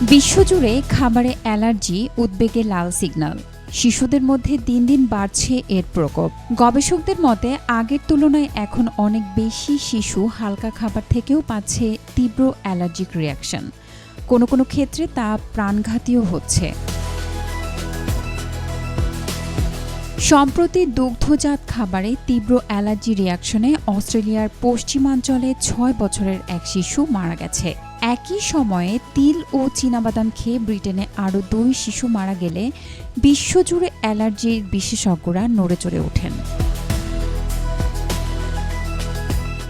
বিশ্বজুড়ে খাবারে অ্যালার্জি উদ্বেগের লাল সিগন্যাল। শিশুদের মধ্যে দিন দিন বাড়ছে এর প্রকোপ। গবেষকদের মতে আগের তুলনায় এখন অনেক বেশি শিশু হালকা খাবার থেকেও পাচ্ছে তীব্র অ্যালার্জিক রিয়াকশন। কোনো কোনো ক্ষেত্রে তা প্রাণঘাতীও হচ্ছে। সম্প্রতি দুগ্ধজাত খাবারে তীব্র অ্যালার্জি রিয়াকশনে অস্ট্রেলিয়ার পশ্চিমাঞ্চলে ৬ বছরের এক শিশু মারা গেছে। একই সময়ে তিল ও চীনাবাদাম খেয়ে ব্রিটেনে আরও ২ শিশু মারা গেলে বিশ্বজুড়ে অ্যালার্জির বিশেষজ্ঞরা নড়েচড়ে ওঠেন।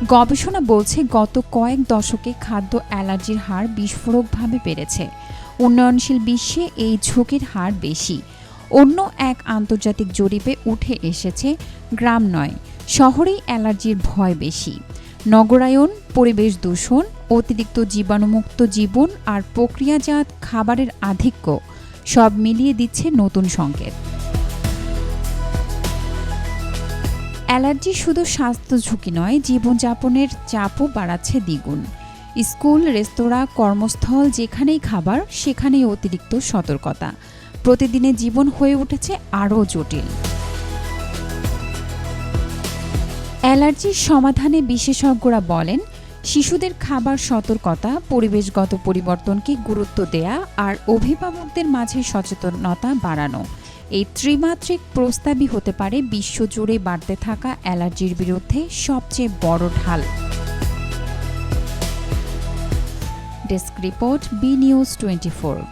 গবেষণা বলছে গত কয়েক দশকে খাদ্য অ্যালার্জির হার বিস্ফোরকভাবে বেড়েছে। উন্নয়নশীল বিশ্বে এই ঝুঁকির হার বেশি। অন্য এক আন্তর্জাতিক জরিপে উঠে এসেছে গ্রাম নয়, শহরেই অ্যালার্জির ভয় বেশি। নগরায়ন, পরিবেশ দূষণ, অতিরিক্ত জীবাণুমুক্ত জীবন আর প্রক্রিয়াজাত খাবারের আধিক্য সব মিলিয়ে দিচ্ছে নতুন সংকেত। অ্যালার্জি শুধু স্বাস্থ্য ঝুঁকি নয়, জীবনযাপনের চাপও বাড়াচ্ছে দ্বিগুণ। স্কুল, রেস্তোরাঁ, কর্মস্থল যেখানেই খাবার সেখানেই অতিরিক্ত সতর্কতা। প্রতিদিনের জীবন হয়ে উঠেছে আরও জটিল। অ্যালার্জির সমাধানে বিশেষজ্ঞরা বলেন, শিশুদের খাবার সতর্কতা, পরিবেশগত পরিবর্তনকে গুরুত্ব দেয়া আর অভিভাবকদের মাঝে সচেতনতা বাড়ানো এই ত্রিমাত্রিক প্রস্তাবই হতে পারে বিশ্বজুড়ে বাড়তে থাকা অ্যালার্জির বিরুদ্ধে সবচেয়ে বড় ঢাল। Desk report, B news 24।